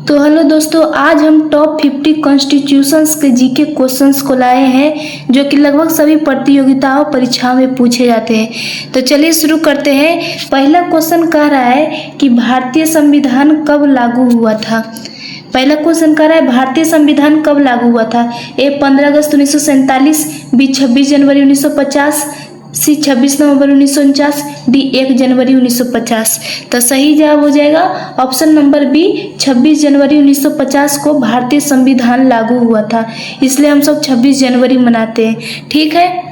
तो हेलो दोस्तों, आज हम टॉप 50 कॉन्स्टिट्यूशंस के जीके क्वेश्चंस को लाए हैं जो कि लगभग सभी प्रतियोगिताओं परीक्षाओं में पूछे जाते हैं। तो चलिए शुरू करते हैं। पहला क्वेश्चन कह रहा है कि भारतीय संविधान कब लागू हुआ था। पहला क्वेश्चन कह रहा है भारतीय संविधान कब लागू हुआ था। ए 15 अगस्त 1947, बी 26 जनवरी 1950, सी 26 नवंबर 1949, डी 1 जनवरी 1950। तो सही जवाब हो जाएगा ऑप्शन नंबर बी 26 जनवरी 1950 को भारतीय संविधान लागू हुआ था, इसलिए हम सब 26 जनवरी मनाते हैं। ठीक है,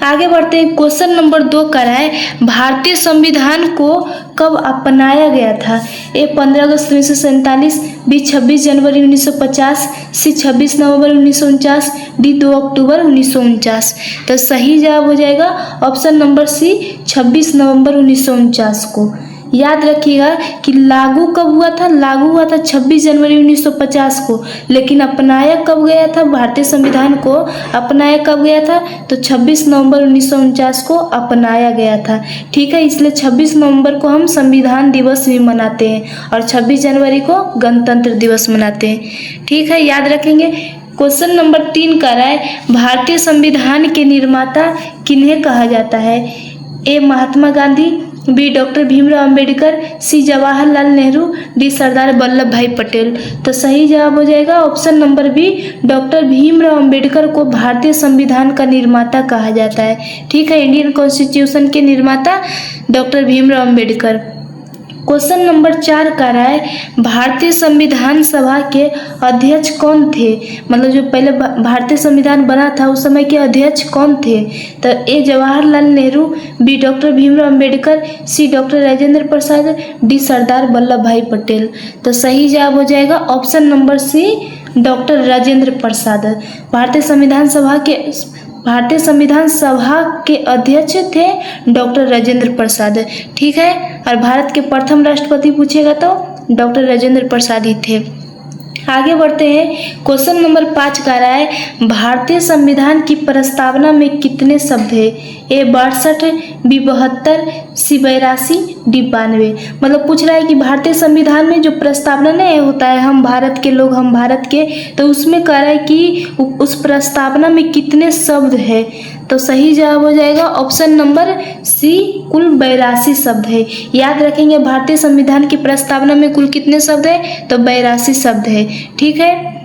आगे बढ़ते हैं। क्वेश्चन नंबर 2 कर रहा है भारतीय संविधान को कब अपनाया गया था। ए 15 अगस्त 1947, बी 26 जनवरी 1950, सी 26 नवंबर 1949, डी 2 अक्टूबर 1949। तो सही जवाब हो जाएगा ऑप्शन नंबर सी 26 नवंबर 1949 को। याद रखिएगा कि लागू कब हुआ था। लागू हुआ था 26 जनवरी 1950 को, लेकिन अपनाया कब गया था। भारतीय संविधान को अपनाया कब गया था, तो 26 नवंबर 1949 को अपनाया गया था। ठीक है, इसलिए 26 नवंबर को हम संविधान दिवस भी मनाते हैं और 26 जनवरी को गणतंत्र दिवस मनाते हैं। ठीक है, याद रखेंगे। क्वेश्चन नंबर 3 कह रहा है भारतीय संविधान के निर्माता किन्हें कहा जाता है। A Mahatma Gandhi, B doctor Bhimrao Ambedkar, C Jawaharlal Nehru, D Sardar Vallabh भाई पटेल। तो सही जवाब हो जाएगा option number B doctor Bhimrao Ambedkar को भारतीय संविधान का निर्माता कहा जाता है। ठीक है, इंडियन कॉन्स्टिट्यूशन के निर्माता doctor Bhimrao Ambedkar. Question number 4 कह रहा है भारतीय संविधान सभा के अध्यक्ष कौन थे। मतलब जो पहले भारतीय संविधान बना था उस समय के अध्यक्ष कौन थे। तो A Jawaharlal Nehru, B doctor Bhimrao Ambedkar, C doctor Rajendra Prasad, D Sardar Vallabh भाई पटेल। तो सही जवाब हो जाएगा option number C doctor Rajendra Prasad. भारतीय संविधान सभा के अध्यक्ष थे डॉक्टर राजेंद्र प्रसाद। ठीक है, और भारत के प्रथम राष्ट्रपति पूछेगा तो डॉक्टर राजेंद्र प्रसाद ही थे। आगे बढ़ते हैं। क्वेश्चन नंबर 5 कह रहा है भारतीय संविधान की प्रस्तावना में कितने शब्द है। ए 62, बी 72, सी 82, डी 92। मतलब पूछ रहा है कि भारतीय संविधान में जो प्रस्तावना नहीं होता है हम भारत के लोग हम भारत के, तो उसमें कह रहा है कि उस प्रस्तावना में कितने शब्द है। तो सही जवाब हो जाएगा ऑप्शन नंबर सी कुल 82 शब्द है। याद रखेंगे भारतीय संविधान की प्रस्तावना में कुल कितने शब्द है, तो 82 शब्द है। ठीक है,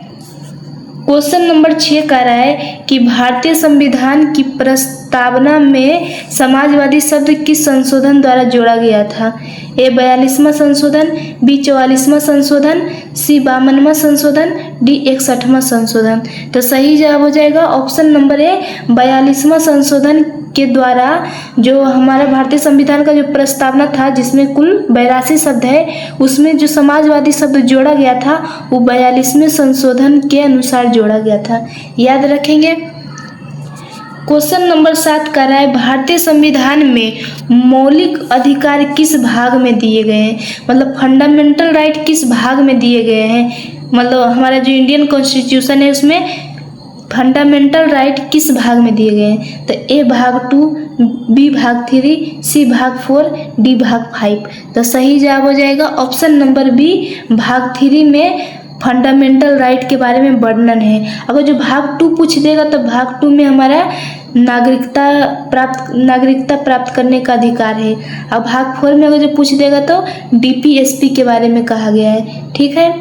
क्वेश्चन नंबर 6 कह रहा है कि भारतीय संविधान की प्रस्तावना में समाजवादी शब्द किस संशोधन द्वारा जोड़ा गया था। ए 42वां संशोधन, बी 44वां संशोधन, सी 52वां संशोधन, डी 61वां संशोधन। तो सही जवाब हो जाएगा ऑप्शन नंबर ए 42वां संशोधन के द्वारा जो हमारा भारतीय संविधान का जो प्रस्तावना था जिसमें कुल 82 शब्द है, उसमें जो समाजवादी शब्द जोड़ा गया था वो 42वें संशोधन के अनुसार जोड़ा गया था। याद रखेंगे। क्वेश्चन नंबर 7 कह रहा है भारतीय संविधान में मौलिक अधिकार किस भाग में दिए गए हैं। मतलब फंडामेंटल राइट किस भाग में दिए गए हैं। मतलब हमारा जो इंडियन कॉन्स्टिट्यूशन है उसमें फंडामेंटल राइट किस भाग में दिए गए हैं। तो ए भाग 2, बी भाग 3, सी भाग 4, डी भाग 5। तो सही जवाब हो जाएगा ऑप्शन नंबर बी भाग 3 में फंडामेंटल राइट के बारे में वर्णन है। अगर जो भाग 2 पूछ देगा तो भाग 2 में हमारा नागरिकता प्राप्त करने का अधिकार है। अब भाग 4 में अगर जो पूछ देगा तो डीपीएसपी के बारे में कहा गया है। ठीक है,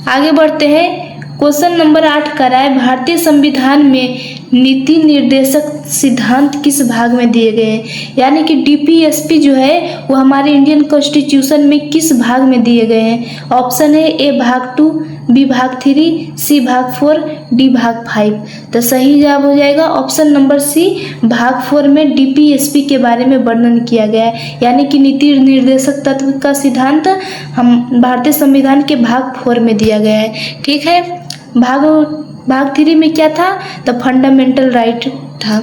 आगे बढ़ते हैं। क्वेश्चन नंबर 8 कह रहा है भारतीय संविधान में नीति निर्देशक सिद्धांत किस भाग में दिए गए हैं। यानी कि डीपीएसपी जो है वो हमारे इंडियन कॉन्स्टिट्यूशन में किस भाग में दिए गए हैं। ऑप्शन है ए भाग 2, बी भाग 3, सी भाग 4, डी भाग 5। तो सही जवाब हो जाएगा ऑप्शन नंबर सी भाग 4 में डीपीएसपी के बारे में वर्णन किया गया है। यानी कि नीति निर्देशक तत्व का सिद्धांत हम भारतीय संविधान के भाग 4 में दिया गया है। ठीक है, भाग 3 में क्या था, तो फंडामेंटल राइट था।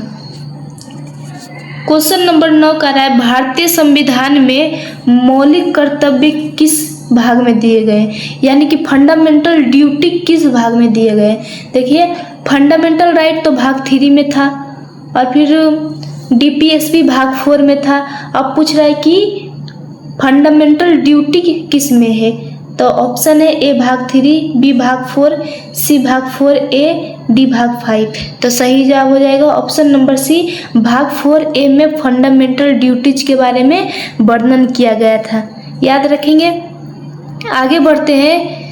क्वेश्चन नंबर 9 कह रहा है भारतीय संविधान में मौलिक कर्तव्य किस भाग में दिए गए। यानी कि फंडामेंटल ड्यूटी किस भाग में दिए गए। देखिए फंडामेंटल राइट तो भाग 3 में था और फिर डीपीएसपी भाग 4 में था। अब पूछ रहा है कि फंडामेंटल ड्यूटी किस में है। तो ऑप्शन है ए भाग 3, बी भाग 4, सी भाग 4A, डी भाग 5। तो सही जवाब हो जाएगा ऑप्शन नंबर सी, भाग 4A में फंडामेंटल ड्यूटीज के बारे में वर्णन किया गया था। याद रखेंगे। आगे बढ़ते हैं।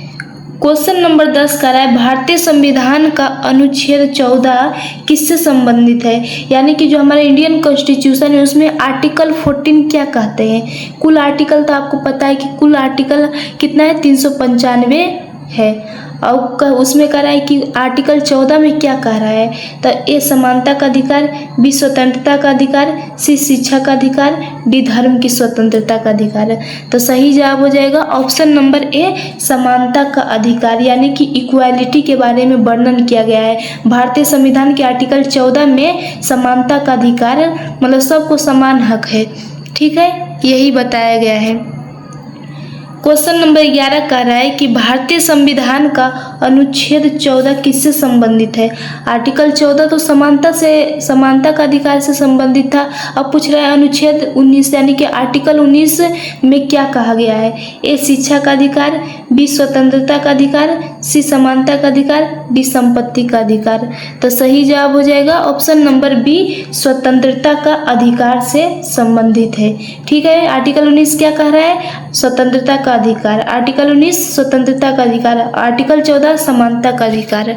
क्वेश्चन नंबर 10 कह रहा है भारतीय संविधान का अनुच्छेद 14 किससे संबंधित है। यानी कि जो हमारा इंडियन कॉन्स्टिट्यूशन है उसमें आर्टिकल 14 क्या कहते हैं। कुल आर्टिकल तो आपको पता है कि कुल आर्टिकल कितना है, 395 है। और उसमें कह रहा है कि आर्टिकल 14 में क्या कह रहा है। तो ए समानता का अधिकार, बी स्वतंत्रता का अधिकार, सी शिक्षा का अधिकार, डी धर्म की स्वतंत्रता का अधिकार। तो सही जवाब हो जाएगा ऑप्शन नंबर ए, समानता का अधिकार, यानी कि इक्वालिटी के बारे में वर्णन किया गया है। भारतीय संविधान के आर्टिकल 14 में समानता का अधिकार मतलब सबको समान हक है। ठीक है, यही बताया गया है। क्वेश्चन नंबर 11 कह रहा है कि भारतीय संविधान का अनुच्छेद 14 किससे संबंधित है। आर्टिकल 14 तो समानता का अधिकार से संबंधित था। अब पूछ रहा है अनुच्छेद 19 यानी कि आर्टिकल 19 में क्या कहा गया है। ए शिक्षा का अधिकार, बी स्वतंत्रता का अधिकार, सी समानता का अधिकार, डी संपत्ति का अधिकार। तो सही जवाब हो जाएगा ऑप्शन नंबर बी, स्वतंत्रता का अधिकार से संबंधित है। ठीक है, आर्टिकल 19 क्या कह रहा है, स्वतंत्रता का अधिकार। आर्टिकल 19 स्वतंत्रता का अधिकार, आर्टिकल 14 समानता का अधिकार।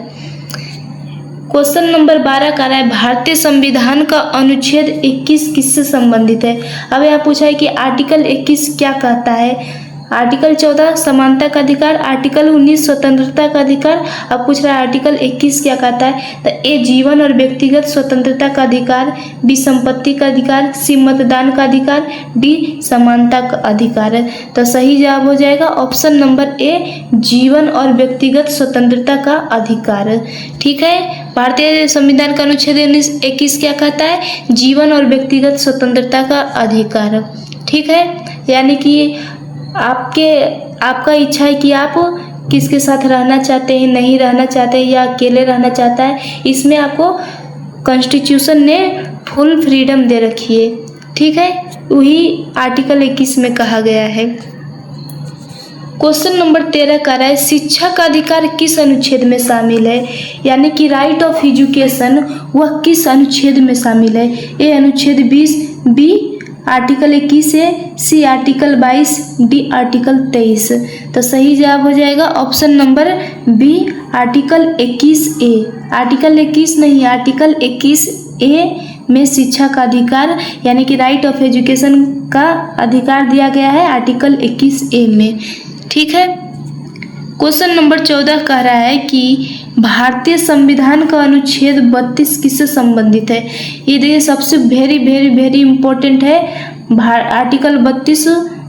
क्वेश्चन नंबर 12 कह रहा है भारतीय संविधान का अनुच्छेद 21 किससे संबंधित है। अब यहाँ पूछा है कि आर्टिकल 21 क्या कहता है। आर्टिकल 14 समानता का अधिकार, आर्टिकल 19 स्वतंत्रता का अधिकार। अब पूछ रहा है आर्टिकल 21 क्या कहता है। तो ए जीवन और व्यक्तिगत स्वतंत्रता का अधिकार, बी संपत्ति का अधिकार, सी मतदान का अधिकार, डी समानता का अधिकार। तो सही जवाब हो जाएगा ऑप्शन नंबर ए, जीवन और व्यक्तिगत स्वतंत्रता का अधिकार। ठीक है, भारतीय संविधान का अनुच्छेद 21 क्या कहता है, जीवन और व्यक्तिगत स्वतंत्रता का अधिकार। ठीक है, यानी कि आपका इच्छा है कि आप किसके साथ रहना चाहते हैं, नहीं रहना चाहते हैं या अकेले रहना चाहता है, इसमें आपको कॉन्स्टिट्यूशन ने फुल फ्रीडम दे रखी है। ठीक है, वही आर्टिकल 21 में कहा गया है। क्वेश्चन नंबर 13 कह रहा है शिक्षा का अधिकार किस अनुच्छेद में शामिल है। यानी कि राइट ऑफ एजुकेशन वह किस अनुच्छेद में शामिल है। ए अनुच्छेद 20, बी आर्टिकल 21 है, सी आर्टिकल 22, डी आर्टिकल 23। तो सही जवाब हो जाएगा option number B, article 21A। Article 21 नहीं, आर्टिकल 21A में शिक्षा का अधिकार यानी कि राइट ऑफ एजुकेशन का अधिकार दिया गया है आर्टिकल 21A में। ठीक है, क्वेश्चन नंबर 14 कह रहा है कि भारतीय संविधान का अनुच्छेद 32 किससे संबंधित है। ये देखिए सबसे वेरी वेरी वेरी इंपॉर्टेंट है। आर्टिकल 32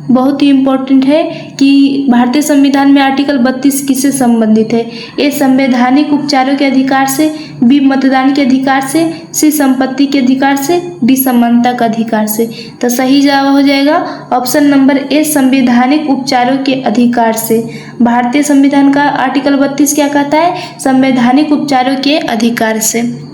बहुत ही इम्पोर्टेंट है कि भारतीय संविधान में आर्टिकल 32 किससे संबंधित है। ए संवैधानिक उपचारों के अधिकार से, बी मतदान के अधिकार से, सी संपत्ति के अधिकार से, डी समानता का अधिकार से। तो सही जवाब हो जाएगा ऑप्शन नंबर ए, संवैधानिक उपचारों के अधिकार से। भारतीय संविधान का आर्टिकल 32 क्या कहता है, संवैधानिक उपचारों के अधिकार से।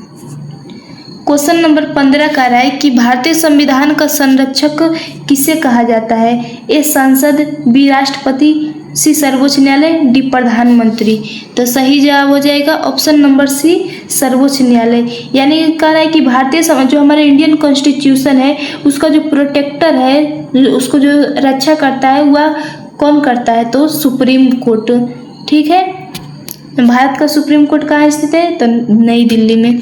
क्वेश्चन नंबर 15 कह रहा है कि भारतीय संविधान का संरक्षक किसे कहा जाता है। ए संसद, बी राष्ट्रपति, सी सर्वोच्च न्यायालय, डी प्रधानमंत्री। तो सही जवाब हो जाएगा ऑप्शन नंबर सी, सर्वोच्च न्यायालय। यानी कह रहा है कि भारतीय जो हमारा इंडियन कॉन्स्टिट्यूशन है उसका जो प्रोटेक्टर है, उसको जो रक्षा करता है वह कौन करता है, तो सुप्रीम कोर्ट। ठीक है, भारत का सुप्रीम कोर्ट कहाँ स्थित है, तो नई दिल्ली में।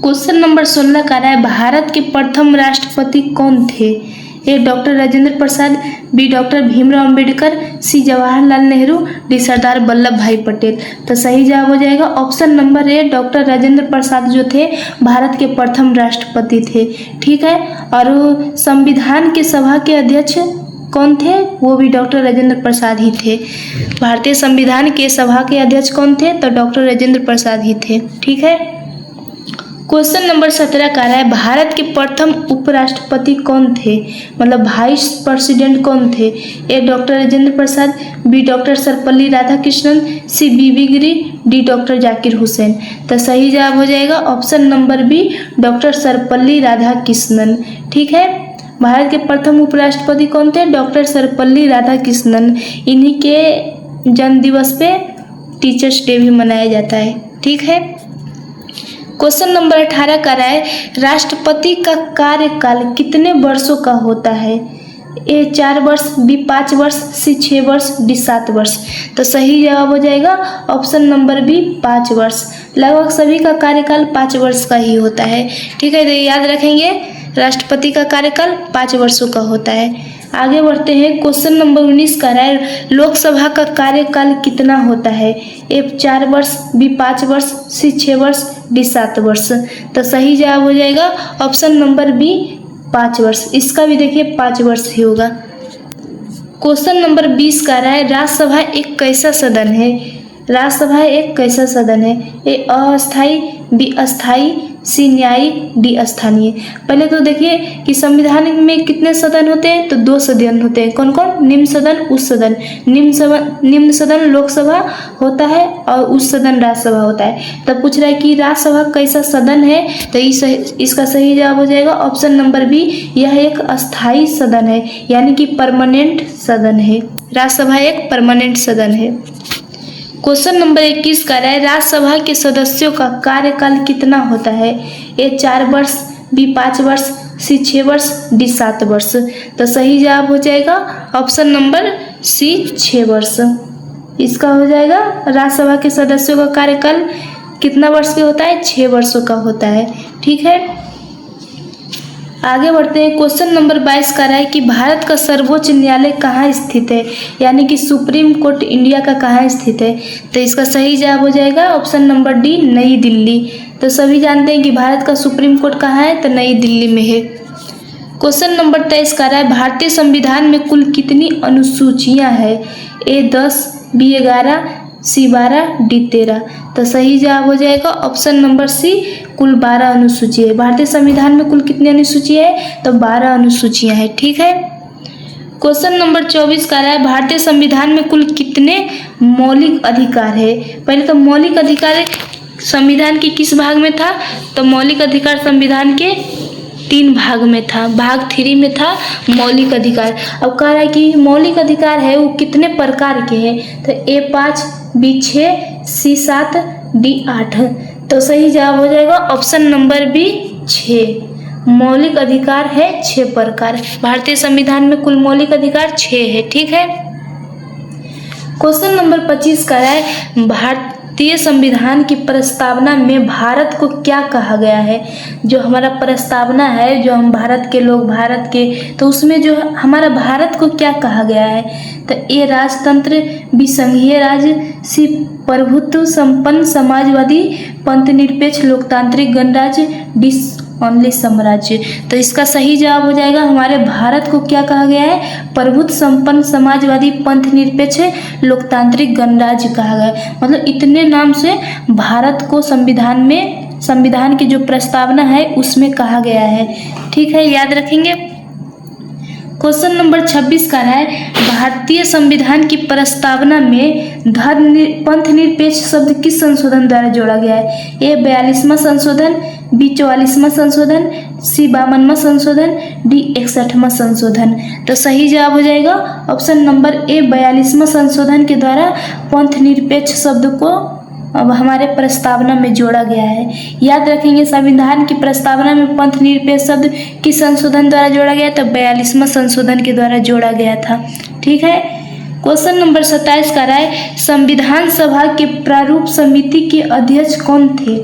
क्वेश्चन नंबर 16 कह रहा है भारत के प्रथम राष्ट्रपति कौन थे। A doctor Rajendra Prasad, B doctor Bhimrao Ambedkar, C Jawaharlal Nehru, D Sardar Vallabh भाई पटेल। तो सही जवाब हो जाएगा option number A, doctor Rajendra Prasad जो थे भारत के प्रथम राष्ट्रपति थे। ठीक है, और संविधान के सभा के अध्यक्ष कौन थे, वो भी डॉक्टर राजेंद्र प्रसाद ही थे। भारतीय संविधान के सभा के अध्यक्ष कौन थे, तो डॉक्टर राजेंद्र प्रसाद ही थे। ठीक है, क्वेश्चन नंबर 17 कह रहा है भारत के प्रथम उपराष्ट्रपति कौन थे, मतलब वाइस प्रेसिडेंट कौन थे। A doctor Rajendra Prasad, B doctor Sarvepalli Radhakrishnan, C V V Giri, D doctor Zakir Hussain. तो सही जवाब हो जाएगा option number B, doctor Sarvepalli Radhakrishnan. ठीक है, भारत के प्रथम उपराष्ट्रपति कौन थे? डॉक्टर सर्वपल्ली राधाकृष्णन। इन्हीं के जन्म दिवस पे टीचर्स डे भी मनाया जाता है। ठीक है। क्वेश्चन नंबर 18 का है, राष्ट्रपति का कार्यकाल कितने वर्षों का होता है? ए 4 वर्ष, बी 5 वर्ष, सी 6 वर्ष, डी 7 वर्ष। तो सही जवाब हो जाएगा ऑप्शन नंबर बी 5 वर्ष। लगभग सभी का कार्यकाल 5 वर्ष का ही होता है। ठीक है, तो याद रखेंगे राष्ट्रपति का कार्यकाल 5 वर्षों का होता है। आगे बढ़ते हैं। क्वेश्चन नंबर 19 का है, लोकसभा का कार्यकाल कितना होता है? ए 4 वर्ष, बी 5 वर्ष, सी 6 वर्ष, डी 7 वर्ष। तो सही जवाब हो जाएगा ऑप्शन नंबर बी 5 वर्ष। इसका भी देखिए 5 वर्ष ही होगा। क्वेश्चन नंबर 20 का है, राज्यसभा एक कैसा सदन है? राज्यसभा एक कैसा सदन है? ए अस्थायी, बी अस्थायी, सी न्यायिक, डी स्थानीय। पहले तो देखिए कि संविधान में कितने सदन होते हैं? तो 2 सदन होते हैं। कौन कौन? निम्न सदन, उच्च सदन। निम्न सदन लोकसभा होता है और उच्च सदन राज्यसभा होता है। तब पूछ रहा है कि राज्यसभा कैसा सदन है? तो इसका सही जवाब हो जाएगा ऑप्शन नंबर बी, यह एक अस्थायी सदन है, यानी कि परमानेंट सदन है। राज्यसभा एक परमानेंट सदन है। क्वेश्चन नंबर 21 का है, राज्यसभा के सदस्यों का कार्यकाल कितना होता है? ए 4 वर्ष, बी 5 वर्ष, सी 6 वर्ष, डी 7 वर्ष। तो सही जवाब हो जाएगा ऑप्शन नंबर सी 6 वर्ष। इसका हो जाएगा राज्यसभा के सदस्यों का कार्यकाल कितना वर्ष का होता है? 6 वर्षों का होता है। ठीक है, आगे बढ़ते हैं। क्वेश्चन नंबर 22 का है कि भारत का सर्वोच्च न्यायालय कहाँ स्थित है? यानी कि सुप्रीम कोर्ट इंडिया का कहाँ स्थित है? तो इसका सही जवाब हो जाएगा ऑप्शन नंबर डी, नई दिल्ली। तो सभी जानते हैं कि भारत का सुप्रीम कोर्ट कहाँ है? तो नई दिल्ली में है। क्वेश्चन नंबर 23 का है, भारतीय संविधान में कुल कितनी अनुसूचियां हैं? ए 10, बी 11, सी 12, डी 13। तो सही जवाब हो जाएगा ऑप्शन नंबर सी, कुल 12 अनुसूची है। भारतीय संविधान में कुल कितनी अनुसूची है? तो 12 अनुसूचियां हैं। ठीक है। क्वेश्चन नंबर 24 का है, भारतीय संविधान में कुल कितने मौलिक अधिकार है? पहले तो मौलिक अधिकार संविधान के किस भाग में था? तो मौलिक अधिकार संविधान के 3 भाग में था। भाग 3 में था मौलिक अधिकार। अब कह रहा है कि मौलिक अधिकार है वो कितने प्रकार के हैं? तो ए 5, बी 6, सी 7, डी 8। तो सही जवाब हो जाएगा ऑप्शन नंबर बी 6। मौलिक अधिकार है 6 प्रकार। भारतीय संविधान में कुल मौलिक अधिकार 6 है। ठीक है। क्वेश्चन नंबर 25 का है, भारतीय संविधान की प्रस्तावना में भारत को क्या कहा गया है? जो हमारा प्रस्तावना है, जो हम भारत के लोग, भारत के, तो उसमें जो हमारा भारत को क्या कहा गया है? तो ए राजतंत्र, बी संघीय राज्य, सी प्रभुत्व संपन्न समाजवादी पंथ निरपेक्ष लोकतांत्रिक गणराज्य, डी ओनली साम्राज्य। तो इसका सही जवाब हो जाएगा हमारे भारत को क्या कहा गया है? प्रभुत्व संपन्न समाजवादी पंथ निरपेक्ष लोकतांत्रिक गणराज्य कहा गया है। मतलब इतने नाम से भारत को संविधान में, संविधान की जो प्रस्तावना है उसमें कहा गया है। ठीक है, याद रखेंगे। क्वेश्चन नंबर 26 का है, भारतीय संविधान की प्रस्तावना में धर्म पंथ निरपेक्ष शब्द किस संशोधन द्वारा जोड़ा गया है? ए 42वां संशोधन, बी 44वां संशोधन, सी 52वां संशोधन, डी 61वां संशोधन। तो सही जवाब हो जाएगा ऑप्शन नंबर ए 42वां संशोधन के द्वारा पंथ निरपेक्ष शब्द को अब हमारे प्रस्तावना में जोड़ा गया है। याद रखेंगे संविधान की प्रस्तावना में पंथ निरपेक्ष शब्द किस संशोधन द्वारा जोड़ा गया? तो 42वां संशोधन के द्वारा जोड़ा गया था। ठीक है। क्वेश्चन नंबर 27 का है, संविधान सभा के प्रारूप समिति के अध्यक्ष कौन थे?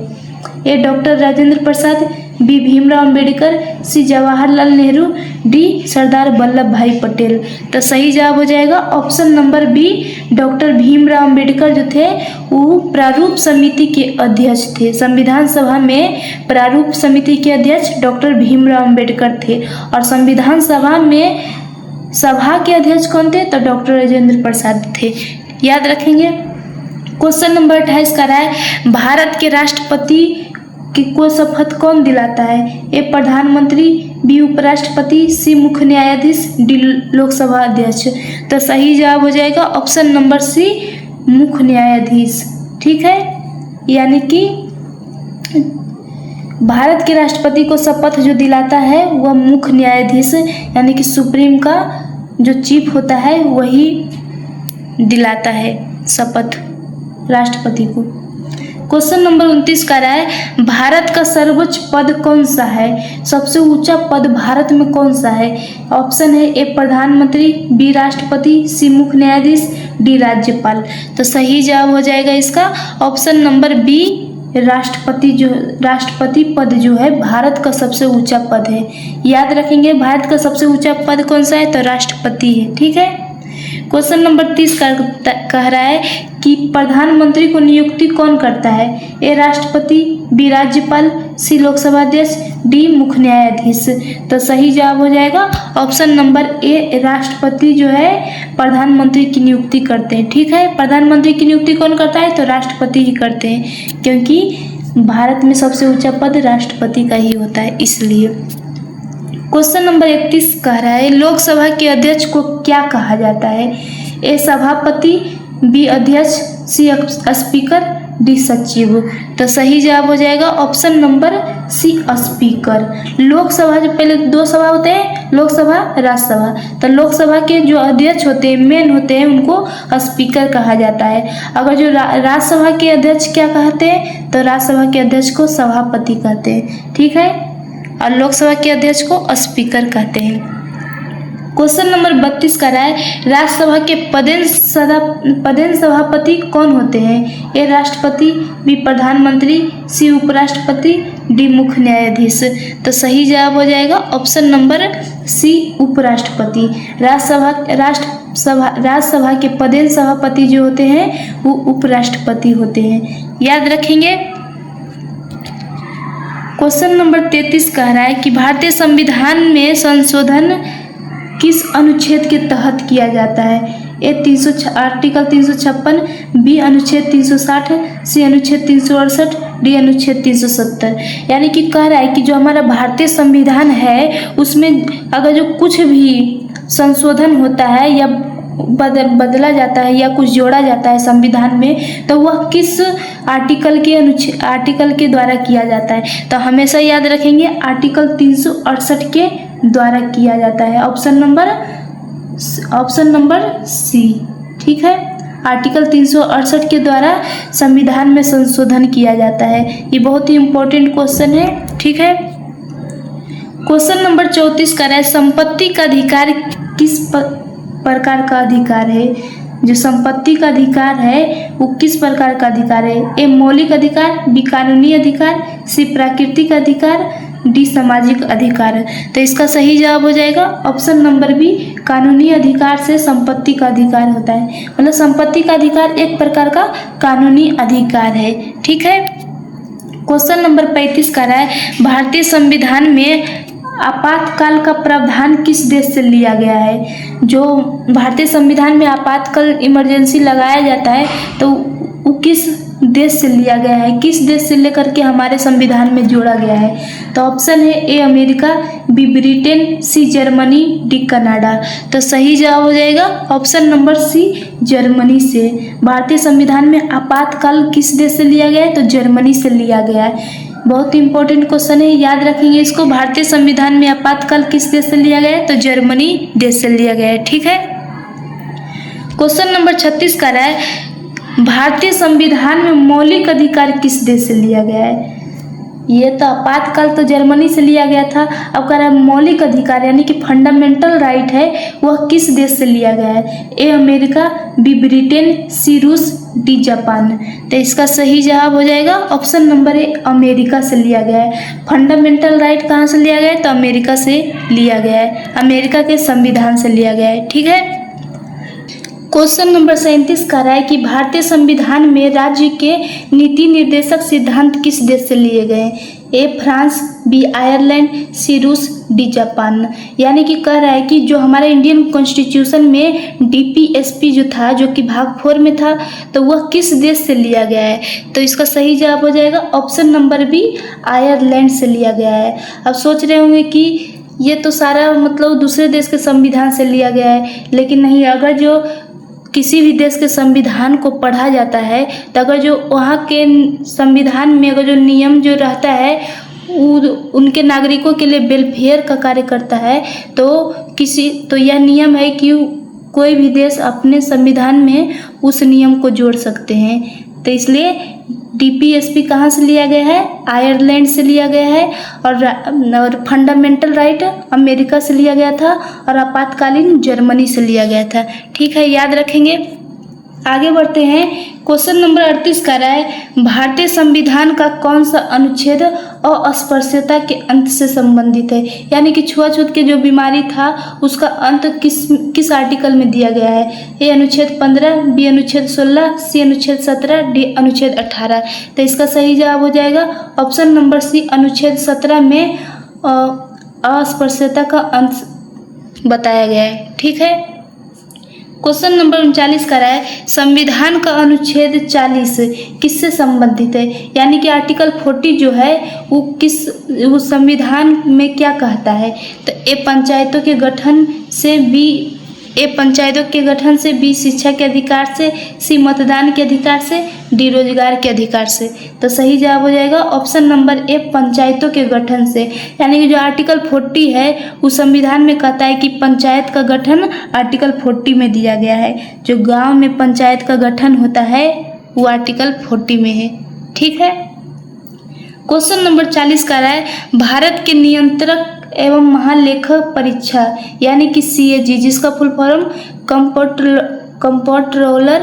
A doctor Rajendra Prasad, B Bhimrao Ambedkar, C Jawaharlal Nehru, D Sardar Vallabh भाई पटेल। तो सही जवाब हो जाएगा option number B, doctor Bhimrao Ambedkar जो थे वो प्रारूप समिति के अध्यक्ष थे। संविधान सभा में प्रारूप समिति के अध्यक्ष डॉक्टर भीमराव अंबेडकर थे। और संविधान सभा में सभा के अध्यक्ष कौन थे? तो डॉक्टर राजेंद्र प्रसाद थे। याद रखेंगे। क्वेश्चन नंबर 28 का है, भारत के राष्ट्रपति को शपथ कौन दिलाता है? ए प्रधानमंत्री, बी उपराष्ट्रपति, सी मुख्य न्यायाधीश, डी लोकसभा अध्यक्ष। तो सही जवाब हो जाएगा ऑप्शन नंबर सी, मुख्य न्यायाधीश। ठीक है, यानी कि भारत के राष्ट्रपति को शपथ जो दिलाता है वह मुख्य न्यायाधीश यानी कि सुप्रीम का जो चीफ होता है वही दिलाता है शपथ राष्ट्रपति को। क्वेश्चन नंबर 29 कह रहा है भारत का सर्वोच्च पद कौन सा है? सबसे ऊंचा पद भारत में कौन सा है? ऑप्शन है ए प्रधानमंत्री, बी राष्ट्रपति, सी मुख्य न्यायाधीश, डी राज्यपाल। तो सही जवाब हो जाएगा इसका ऑप्शन नंबर बी राष्ट्रपति पद जो है भारत का सबसे ऊंचा पद है। याद रखेंगे भारत का सबसे ऊंचा पद कौन सा है? तो राष्ट्रपति है। ठीक है। क्वेश्चन नंबर 30 कह रहा है कि प्रधानमंत्री को नियुक्ति कौन करता है? ए राष्ट्रपति, बी राज्यपाल, सी लोकसभा अध्यक्ष, डी मुख्य न्यायाधीश। तो सही जवाब हो जाएगा ऑप्शन नंबर ए राष्ट्रपति जो है प्रधानमंत्री की नियुक्ति करते हैं। ठीक है। प्रधानमंत्री की नियुक्ति कौन करता है? तो राष्ट्रपति ही करते हैं, क्योंकि भारत में सबसे ऊंचा पद राष्ट्रपति का ही होता है इसलिए। क्वेश्चन नंबर 31 कह रहा है लोकसभा के अध्यक्ष को क्या कहा जाता है? ए सभापति, बी अध्यक्ष, सी स्पीकर, डी सचिव। तो सही जवाब हो जाएगा option number C speaker. Lok Sabha जो पहले दो सभा होते हैं, लोकसभा राज्यसभा, तो लोकसभा के जो अध्यक्ष होते हैं मेन होते हैं उनको स्पीकर कहा जाता है। अगर जो राज्यसभा के अध्यक्ष क्या कहते हैं? तो राज्यसभा के अध्यक्ष को सभापति कहते हैं। ठीक है। और लोकसभा के अध्यक्ष को स्पीकर कहते हैं। क्वेश्चन नंबर 32 का है राज्यसभा के पदेन सभापति कौन होते हैं? ए राष्ट्रपति, बी प्रधानमंत्री, सी उपराष्ट्रपति, डी मुख्य न्यायाधीश। तो सही जवाब हो जाएगा ऑप्शन नंबर सी उपराष्ट्रपति। राज्यसभा के पदेन सभापति जो होते हैं वो उपराष्ट्रपति होते हैं। याद रखेंगे। क्वेश्चन नंबर 33 कह रहा है कि भारतीय संविधान में संशोधन किस अनुच्छेद के तहत किया जाता है? ए आर्टिकल 356, बी अनुच्छेद 360, सी अनुच्छेद 368, डी अनुच्छेद 370। यानी कि कह रहा है कि जो हमारा भारतीय संविधान है उसमें अगर जो कुछ भी संशोधन होता है या बदला जाता है या कुछ जोड़ा जाता है संविधान में तो वह किस आर्टिकल के द्वारा किया जाता है? तो हमेशा याद रखेंगे आर्टिकल 368 के द्वारा किया जाता है। Option number C. ठीक है। आर्टिकल 368 के द्वारा संविधान में संशोधन किया जाता है। ये बहुत ही इम्पोर्टेंट क्वेश्चन है। ठीक है। क्वेश्चन नंबर 34 का है संपत्ति का अधिकार किस प्रकार का अधिकार है? जो संपत्ति का अधिकार है वो किस प्रकार का अधिकार है? ए मौलिक अधिकार, बी कानूनी अधिकार, सी प्राकृतिक अधिकार, डी सामाजिक अधिकार। तो इसका सही जवाब हो जाएगा ऑप्शन नंबर बी कानूनी अधिकार से संपत्ति का अधिकार होता है। मतलब संपत्ति का अधिकार एक प्रकार का कानूनी अधिकार है। ठीक है। क्वेश्चन नंबर 35 का है भारतीय संविधान में आपातकाल का प्रावधान किस देश से लिया गया है? जो भारतीय संविधान में आपातकाल इमरजेंसी लगाया जाता है तो वो किस देश से लिया गया है? किस देश से लेकर के हमारे संविधान में जोड़ा गया है? तो ऑप्शन है A America, B Britain, C Germany, D Canada. तो सही जवाब हो जाएगा ऑप्शन नंबर सी जर्मनी से। भारतीय संविधान में आपातकाल किस देश से लिया गया है? तो जर्मनी से लिया गया है। बहुत ही इंपॉर्टेंट क्वेश्चन है, याद रखेंगे इसको। भारतीय संविधान में आपातकाल किस देश से लिया गया है? तो जर्मनी देश से लिया गया है। ठीक है। क्वेश्चन नंबर 36 का है भारतीय संविधान में मौलिक अधिकार किस देश से लिया गया है? ये तो आपातकाल तो जर्मनी से लिया गया था। अब कह रहा है मौलिक अधिकार यानी कि फंडामेंटल राइट है वह किस देश से लिया गया है? ए अमेरिका, बी ब्रिटेन, सी रूस, डी जापान। तो इसका सही जवाब हो जाएगा ऑप्शन नंबर ए अमेरिका से लिया गया है। फंडामेंटल राइट कहाँ से लिया गया है? तो अमेरिका से लिया गया है। अमेरिका के संविधान से लिया गया है। ठीक है। क्वेश्चन नंबर 37 कह रहा है कि भारतीय संविधान में राज्य के नीति निर्देशक सिद्धांत किस देश से लिए गए? ए फ्रांस, बी आयरलैंड, सी रूस, डी जापान। यानी कि कह रहा है कि जो हमारे इंडियन कॉन्स्टिट्यूशन में डीपीएसपी जो था जो कि भाग 4 में था तो वह किस देश से लिया गया है? तो इसका सही जवाब हो जाएगा ऑप्शन नंबर बी आयरलैंड से लिया गया है। अब सोच रहे होंगे कि ये तो सारा मतलब दूसरे देश के संविधान से लिया गया है, लेकिन नहीं। अगर जो किसी भी देश के संविधान को पढ़ा जाता है तो अगर जो वहाँ के संविधान में अगर जो नियम जो रहता है उनके नागरिकों के लिए वेलफेयर का कार्य करता है, तो यह नियम है कि कोई भी देश अपने संविधान में उस नियम को जोड़ सकते हैं। तो इसलिए डीपीएसपी कहाँ से लिया गया है? आयरलैंड से लिया गया है। और फंडामेंटल राइट अमेरिका से लिया गया था, और आपातकालीन जर्मनी से लिया गया था। ठीक है, याद रखेंगे। आगे बढ़ते हैं। क्वेश्चन नंबर 38 कह रहा है भारतीय संविधान का कौन सा अनुच्छेद अस्पृश्यता के अंत से संबंधित है? यानी कि छुआछूत के जो बीमारी था उसका अंत किस आर्टिकल में दिया गया है? ए अनुच्छेद 15, बी अनुच्छेद 16, सी अनुच्छेद 17, डी अनुच्छेद 18। तो इसका सही जवाब हो जाएगा ऑप्शन नंबर सी, अनुच्छेद 17 में अस्पृश्यता का अंत बताया गया है। ठीक है। क्वेश्चन नंबर 39 का है संविधान का अनुच्छेद 40 किससे संबंधित है? यानी कि आर्टिकल 40 जो है वो संविधान में क्या कहता है? तो ए पंचायतों के गठन से, बी शिक्षा के अधिकार से, सी मतदान के अधिकार से, डी रोजगार के अधिकार से। तो सही जवाब हो जाएगा ऑप्शन नंबर ए, पंचायतों के गठन से। यानी कि जो आर्टिकल 40 है उस संविधान में कहता है कि पंचायत का गठन आर्टिकल 40 में दिया गया है। जो गांव में पंचायत का गठन होता है वो आर्टिकल 40 में है। ठीक है। क्वेश्चन नंबर 40 का है भारत के नियंत्रक एवं महालेखक परीक्षा यानी कि CAG, जिसका full form controller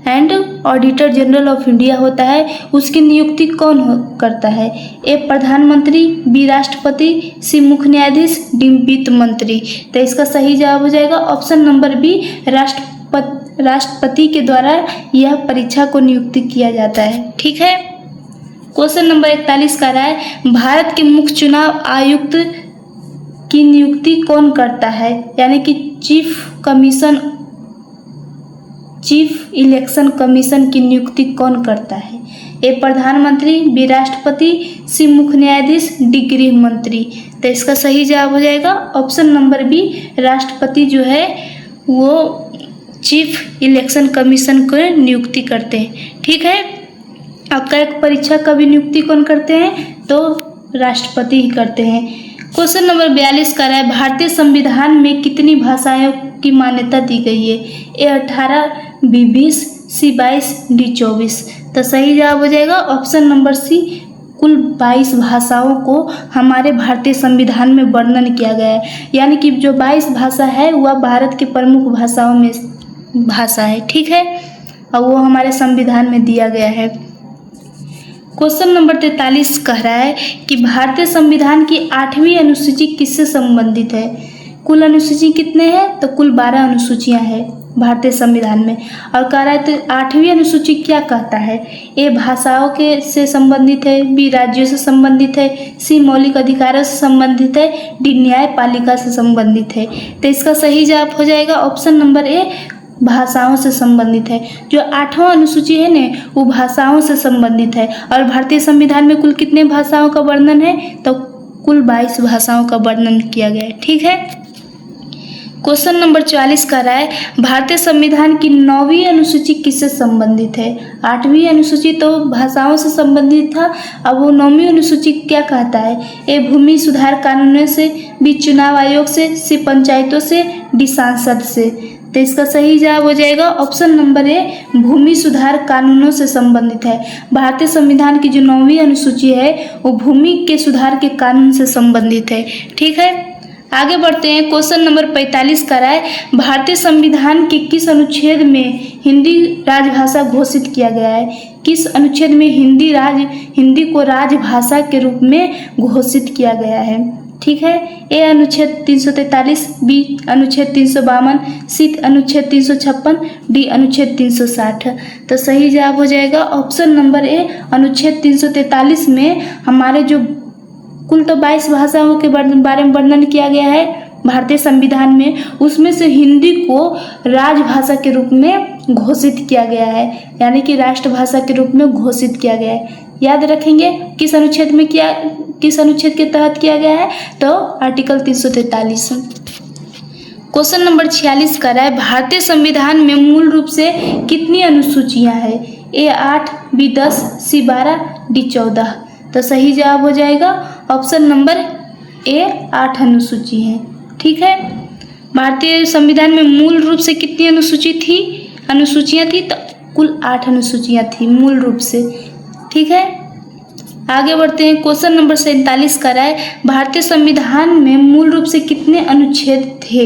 and auditor general of India होता है, उसकी नियुक्ति कौन करता है? ए प्रधानमंत्री, बी राष्ट्रपति, सी मुख्य न्यायाधीश, डी वित्त मंत्री। तो इसका सही जवाब हो जाएगा ऑप्शन नंबर बी, राष्ट्रपति के द्वारा यह परीक्षा को नियुक्ति किया जाता है। ठीक है। क्वेश्चन नंबर 41 का है भारत के मुख्य चुनाव आयुक्त की नियुक्ति कौन करता है? यानी कि चीफ इलेक्शन कमीशन की नियुक्ति कौन करता है? ए प्रधानमंत्री, बी राष्ट्रपति, सी मुख्य न्यायाधीश, डी गृह मंत्री। तो इसका सही जवाब हो जाएगा ऑप्शन नंबर बी, राष्ट्रपति जो है वो चीफ इलेक्शन कमीशन को नियुक्ति करते हैं। ठीक है। आपका एक परीक्षा का भी नियुक्ति कौन करते हैं? तो राष्ट्रपति ही करते हैं। क्वेश्चन नंबर 42 का है भारतीय संविधान में कितनी भाषाओं की मान्यता दी गई है? ए 18, बी 20, सी 22, डी 24। तो सही जवाब हो जाएगा ऑप्शन नंबर सी, कुल 22 भाषाओं को हमारे भारतीय संविधान में वर्णन किया गया है। यानी कि जो 22 भाषा है वह भारत के प्रमुख भाषाओं में भाषा है। ठीक है। और वो हमारे संविधान में दिया गया है। क्वेश्चन नंबर 43 कह रहा है कि भारतीय संविधान की 8वीं अनुसूची किससे संबंधित है? कुल अनुसूची कितने हैं? तो कुल 12 अनुसूचियां हैं भारतीय संविधान में। और कह रहा है तो 8वीं अनुसूची क्या कहता है? ए भाषाओं के से संबंधित है, बी राज्यों से संबंधित है, सी मौलिक अधिकारों से संबंधित है, डी न्यायपालिका से संबंधित है। तो इसका सही जवाब हो जाएगा ऑप्शन नंबर ए, भाषाओं से संबंधित है। जो 8वां अनुसूची है ना वो भाषाओं से संबंधित है। और भारतीय संविधान में कुल कितने भाषाओं का वर्णन है? तो कुल 22 भाषाओं का वर्णन किया गया है। ठीक है। क्वेश्चन नंबर 44 का रहा है भारतीय संविधान की 9वीं अनुसूची किससे संबंधित है? 8वीं अनुसूची तो भाषाओं से संबंधित था, अब वो 9वीं अनुसूची क्या कहता है? ए भूमि सुधार कानूनों से, बी चुनाव आयोग से, सी पंचायतों से, डी सांसद से। तो इसका सही जवाब हो जाएगा ऑप्शन नंबर ए, भूमि सुधार कानूनों से संबंधित है। भारतीय संविधान की जो 9वीं अनुसूची है वो भूमि के सुधार के कानून से संबंधित है। ठीक है। आगे बढ़ते हैं। क्वेश्चन नंबर 45 का है भारतीय संविधान के किस अनुच्छेद में हिंदी राजभाषा घोषित किया गया है? किस अनुच्छेद में हिंदी को राजभाषा के रूप में घोषित किया गया है? ठीक है। ए अनुच्छेद 343, बी अनुच्छेद 352, सी अनुच्छेद 356, डी अनुच्छेद 360। तो सही जवाब हो जाएगा ऑप्शन नंबर ए, अनुच्छेद 343 में हमारे जो कुल तो 22 भाषाओं के बारे में वर्णन किया गया है भारतीय संविधान में, उसमें से हिंदी को राजभाषा के रूप में घोषित किया गया है। यानी कि राष्ट्रभाषा के रूप में घोषित किया गया है। याद रखेंगे किस अनुच्छेद के तहत किया गया है? तो आर्टिकल 343। क्वेश्चन नंबर 46 का है भारतीय संविधान में मूल रूप से कितनी अनुसूचियां हैं? ए 8, बी 10, सी 12, डी 14। तो सही जवाब हो जाएगा ऑप्शन नंबर ए 8 अनुसूची हैं। ठीक है, भारतीय संविधान में मूल रूप से कितनी अनुसूचियां थी? तो कुल 8 अनुसूचियां थी मूल रूप से। ठीक है, आगे बढ़ते हैं। क्वेश्चन नंबर 47 का है भारतीय संविधान में मूल रूप से कितने अनुच्छेद थे?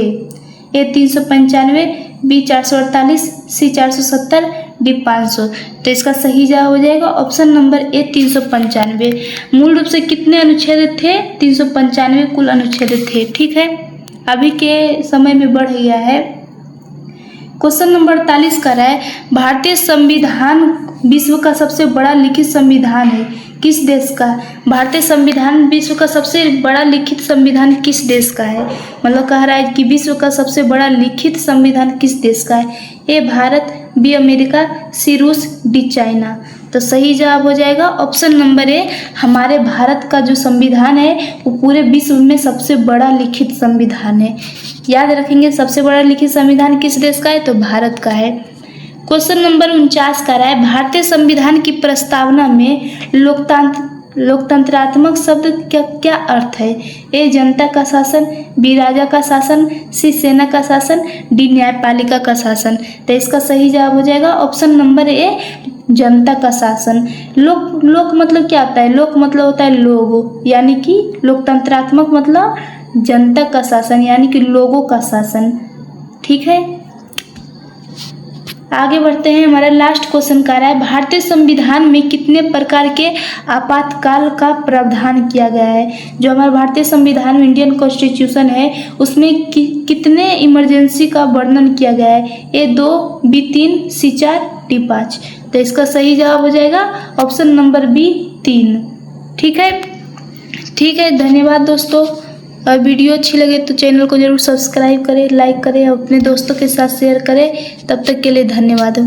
ए 395, बी 448, सी 470, डी 500। तो इसका सही जवाब हो जाएगा ऑप्शन नंबर ए 395। मूल रूप से कितने अनुच्छेद थे? 395 कुल अनुच्छेद थे। ठीक है, अभी के समय में बढ़ गया है। क्वेश्चन नंबर 48 का है भारतीय संविधान विश्व का सबसे बड़ा लिखित संविधान है, किस देश का? भारतीय संविधान विश्व का सबसे बड़ा लिखित संविधान किस देश का है? मतलब कह रहा है कि विश्व का सबसे बड़ा लिखित संविधान किस देश का है? ए भारत, बी अमेरिका, सी रूस, डी चाइना। तो सही जवाब हो जाएगा ऑप्शन नंबर ए। हमारे भारत का जो संविधान है वो पूरे विश्व में सबसे बड़ा लिखित संविधान है। याद रखेंगे, सबसे बड़ा लिखित संविधान किस देश का है? तो भारत का है। क्वेश्चन नंबर 49 का है भारतीय संविधान की प्रस्तावना में लोकतंत्रात्मक शब्द का क्या अर्थ है? ए जनता का शासन, बी राजा का शासन, सी सेना का शासन, डी न्यायपालिका का शासन। तो इसका सही जवाब हो जाएगा ऑप्शन नंबर ए जनता का शासन। लोक मतलब क्या होता है? लोक मतलब होता है लोग, यानी कि लोकतंत्रात्मक मतलब जनता का शासन यानी कि लोगों का शासन। ठीक है, आगे बढ़ते हैं। हमारा लास्ट क्वेश्चन का रहा है भारतीय संविधान में कितने प्रकार के आपातकाल का प्रावधान किया गया है? जो हमारा भारतीय संविधान में इंडियन कॉन्स्टिट्यूशन है उसमें कितने इमरजेंसी का वर्णन किया गया है? ए 2, बी 3, सी 4, डी 5। तो इसका सही जवाब हो जाएगा ऑप्शन नंबर बी 3। ठीक है, धन्यवाद दोस्तों। और वीडियो अच्छी लगे तो चैनल को जरूर सब्सक्राइब करें, लाइक करें, अपने दोस्तों के साथ शेयर करें। तब तक के लिए धन्यवाद।